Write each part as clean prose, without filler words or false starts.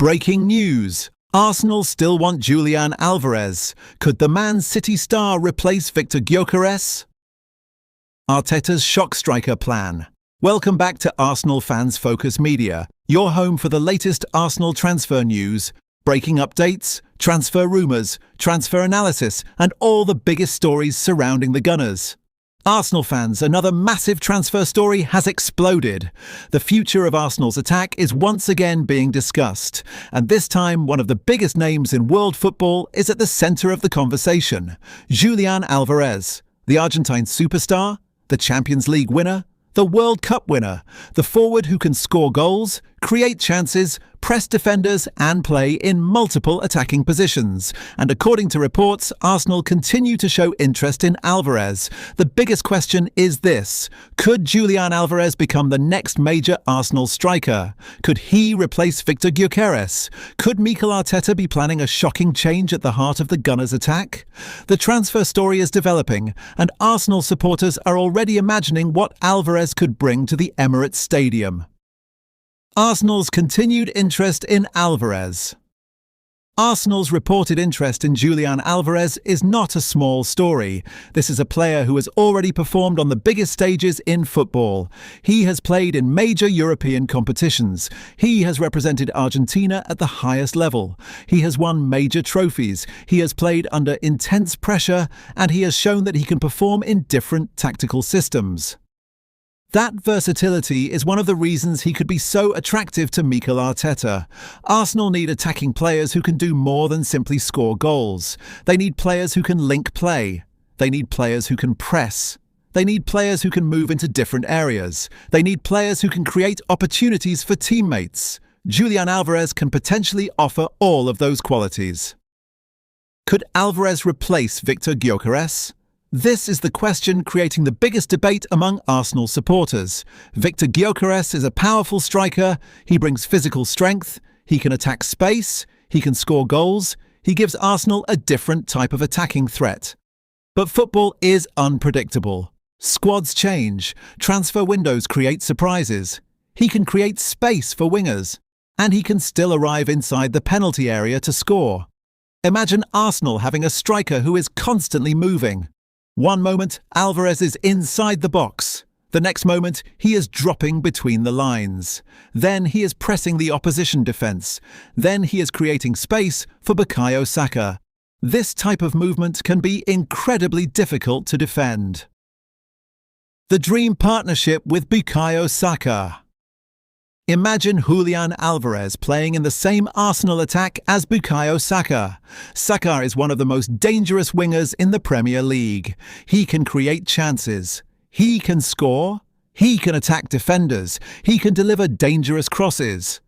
Breaking news. Arsenal still want Julián Álvarez. Could the Man City star replace Viktor Gyökeres? Arteta's shock striker plan. Welcome back to Arsenal Fans Focus Media, your home for the latest Arsenal transfer news, breaking updates, transfer rumours, transfer analysis, and all the biggest stories surrounding the Gunners. Arsenal fans, another massive transfer story has exploded. The future of Arsenal's attack is once again being discussed, and this time one of the biggest names in world football is at the centre of the conversation. Julián Álvarez, the Argentine superstar, the Champions League winner, the World Cup winner, the forward who can score goals, create chances, press defenders and play in multiple attacking positions. And according to reports, Arsenal continue to show interest in Álvarez. The biggest question is this: could Julián Álvarez become the next major Arsenal striker? Could he replace Viktor Gyökeres? Could Mikel Arteta be planning a shocking change at the heart of the Gunners' attack? The transfer story is developing, and Arsenal supporters are already imagining what Álvarez could bring to the Emirates Stadium. Arsenal's continued interest in Álvarez. Arsenal's reported interest in Julián Álvarez is not a small story. This is a player who has already performed on the biggest stages in football. He has played in major European competitions. He has represented Argentina at the highest level. He has won major trophies. He has played under intense pressure, and he has shown that he can perform in different tactical systems. That versatility is one of the reasons he could be so attractive to Mikel Arteta. Arsenal need attacking players who can do more than simply score goals. They need players who can link play. They need players who can press. They need players who can move into different areas. They need players who can create opportunities for teammates. Julián Álvarez can potentially offer all of those qualities. Could Álvarez replace Viktor Gyökeres? This is the question creating the biggest debate among Arsenal supporters. Viktor Gyökeres is a powerful striker. He brings physical strength. He can attack space. He can score goals. He gives Arsenal a different type of attacking threat. But football is unpredictable. Squads change. Transfer windows create surprises. He can create space for wingers. And he can still arrive inside the penalty area to score. Imagine Arsenal having a striker who is constantly moving. One moment, Álvarez is inside the box. The next moment, he is dropping between the lines. Then he is pressing the opposition defence. Then he is creating space for Bukayo Saka. This type of movement can be incredibly difficult to defend. The dream partnership with Bukayo Saka. Imagine Julián Álvarez playing in the same Arsenal attack as Bukayo Saka. Saka is one of the most dangerous wingers in the Premier League. He can create chances. He can score. He can attack defenders. He can deliver dangerous crosses.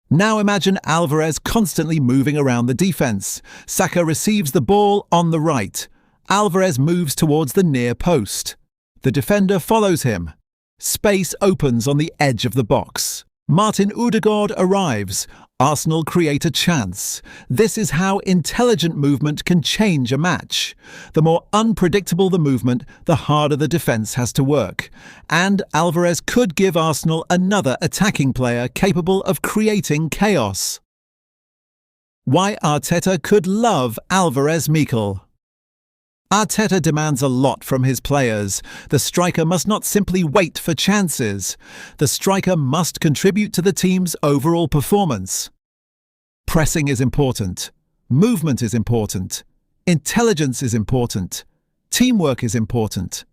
Now imagine Álvarez constantly moving around the defence. Saka receives the ball on the right. Álvarez moves towards the near post. The defender follows him. Space opens on the edge of the box. Ødegaard arrives. Arsenal create a chance. This is how intelligent movement can change a match. The more unpredictable the movement, the harder the defence has to work. And Álvarez could give Arsenal another attacking player capable of creating chaos. Why Arteta could love Álvarez. Mikel Arteta demands a lot from his players. The striker must not simply wait for chances. The striker must contribute to the team's overall performance. Pressing is important. Movement is important. Intelligence is important. Teamwork is important.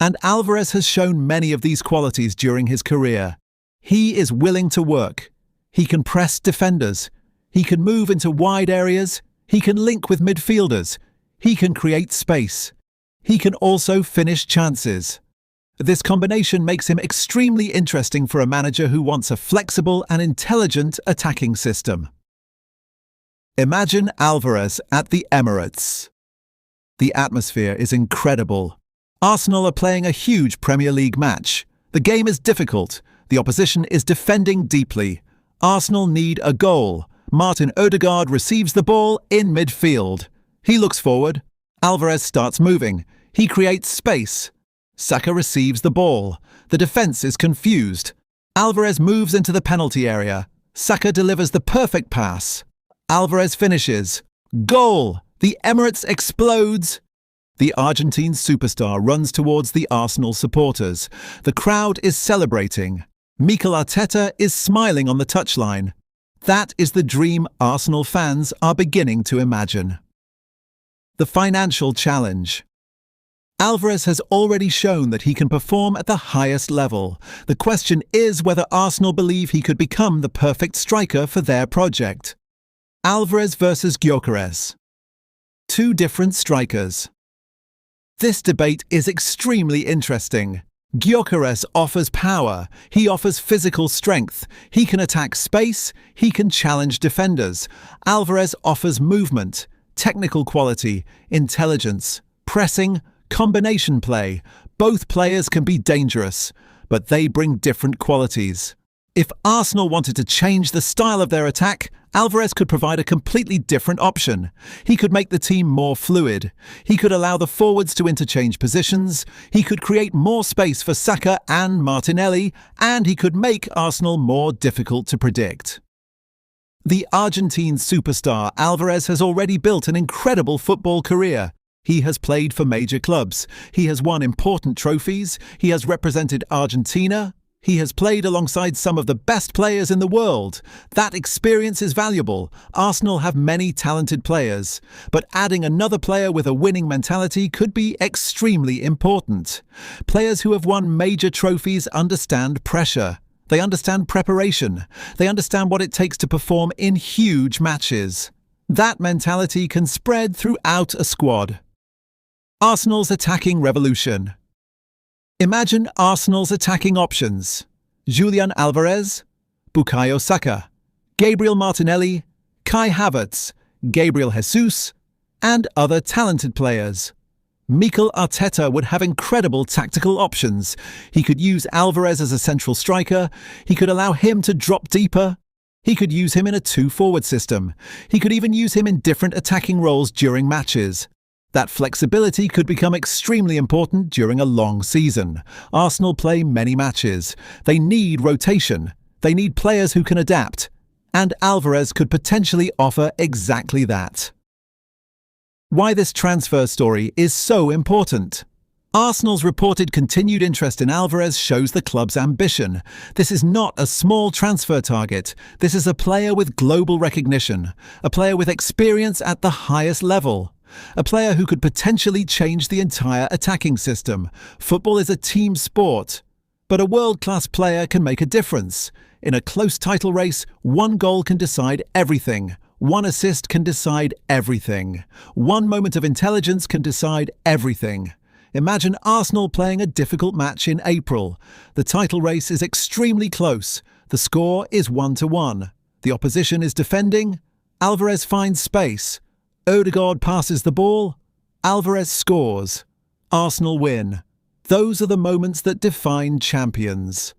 And Álvarez has shown many of these qualities during his career. He is willing to work. He can press defenders. He can move into wide areas. He can link with midfielders. He can create space. He can also finish chances. This combination makes him extremely interesting for a manager who wants a flexible and intelligent attacking system. Imagine Álvarez at the Emirates. The atmosphere is incredible. Arsenal are playing a huge Premier League match. The game is difficult. The opposition is defending deeply. Arsenal need a goal. Ødegaard receives the ball in midfield. He looks forward. Álvarez starts moving. He creates space. Saka receives the ball. The defence is confused. Álvarez moves into the penalty area. Saka delivers the perfect pass. Alvarez finishes. Goal! The Emirates explodes. The Argentine superstar runs towards the Arsenal supporters. The crowd is celebrating. Mikel Arteta is smiling on the touchline. That is the dream Arsenal fans are beginning to imagine. The financial challenge. Alvarez has already shown that he can perform at the highest level. The question is whether Arsenal believe he could become the perfect striker for their project. Alvarez versus Gyökeres. Two different strikers. This debate is extremely interesting. Gyökeres offers power, he offers physical strength, he can attack space, he can challenge defenders. Alvarez offers movement, technical quality, intelligence, pressing, combination play. Both players can be dangerous, but they bring different qualities. If Arsenal wanted to change the style of their attack, Alvarez could provide a completely different option. He could make the team more fluid. He could allow the forwards to interchange positions. He could create more space for Saka and Martinelli, and he could make Arsenal more difficult to predict. The Argentine superstar Alvarez has already built an incredible football career. He has played for major clubs. He has won important trophies. He has represented Argentina. He has played alongside some of the best players in the world. That experience is valuable. Arsenal have many talented players, but adding another player with a winning mentality could be extremely important. Players who have won major trophies understand pressure. They understand preparation. They understand what it takes to perform in huge matches. That mentality can spread throughout a squad. Arsenal's attacking revolution. Imagine Arsenal's attacking options: Julián Álvarez, Bukayo Saka, Gabriel Martinelli, Kai Havertz, Gabriel Jesus, and other talented players. Mikel Arteta would have incredible tactical options. He could use Álvarez as a central striker. He could allow him to drop deeper. He could use him in a 2-forward system. He could even use him in different attacking roles during matches. That flexibility could become extremely important during a long season. Arsenal play many matches. They need rotation. They need players who can adapt. And Alvarez could potentially offer exactly that. Why this transfer story is so important. Arsenal's reported continued interest in Alvarez shows the club's ambition. This is not a small transfer target. This is a player with global recognition, a player with experience at the highest level. A player who could potentially change the entire attacking system. Football is a team sport, but a world-class player can make a difference. In a close title race, one goal can decide everything. One assist can decide everything. One moment of intelligence can decide everything. Imagine Arsenal playing a difficult match in April. The title race is extremely close. The score is 1-1. The opposition is defending. Alvarez finds space. Ødegaard passes the ball. Alvarez scores. Arsenal win. Those are the moments that define champions.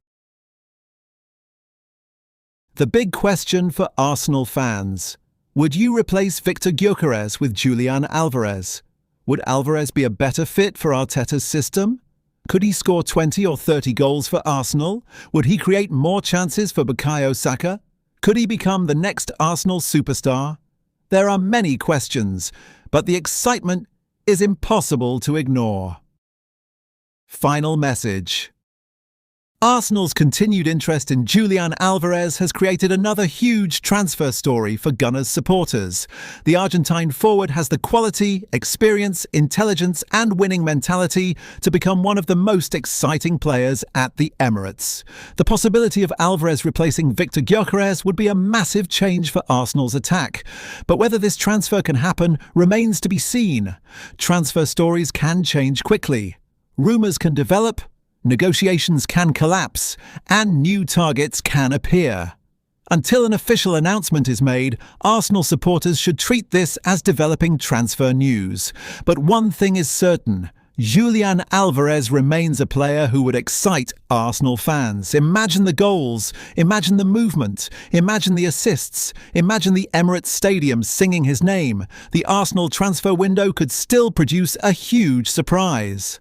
The big question for Arsenal fans. Would you replace Viktor Gyökeres with Julián Álvarez? Would Alvarez be a better fit for Arteta's system? Could he score 20 or 30 goals for Arsenal? Would he create more chances for Bukayo Saka? Could he become the next Arsenal superstar? There are many questions, but the excitement is impossible to ignore. Final message. Arsenal's continued interest in Julián Álvarez has created another huge transfer story for Gunners supporters. The Argentine forward has the quality, experience, intelligence and winning mentality to become one of the most exciting players at the Emirates. The possibility of Álvarez replacing Viktor Gyökeres would be a massive change for Arsenal's attack. But whether this transfer can happen remains to be seen. Transfer stories can change quickly. Rumours can develop. Negotiations can collapse, and new targets can appear. Until an official announcement is made, Arsenal supporters should treat this as developing transfer news. But one thing is certain, Julián Álvarez remains a player who would excite Arsenal fans. Imagine the goals, imagine the movement, imagine the assists, imagine the Emirates Stadium singing his name. The Arsenal transfer window could still produce a huge surprise.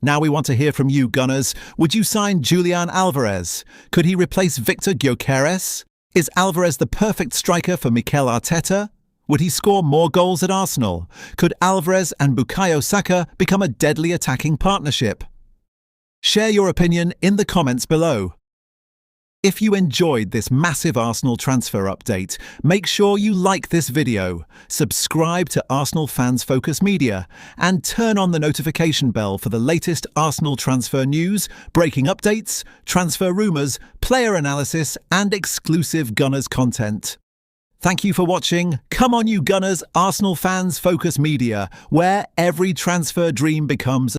Now we want to hear from you, Gunners. Would you sign Julián Álvarez? Could he replace Viktor Gyökeres? Is Alvarez the perfect striker for Mikel Arteta? Would he score more goals at Arsenal? Could Alvarez and Bukayo Saka become a deadly attacking partnership? Share your opinion in the comments below. If you enjoyed this massive Arsenal transfer update, make sure you like this video, subscribe to Arsenal Fans Focus Media, and turn on the notification bell for the latest Arsenal transfer news, breaking updates, transfer rumours, player analysis, and exclusive Gunners content. Thank you for watching. Come on you Gunners, Arsenal Fans Focus Media, where every transfer dream becomes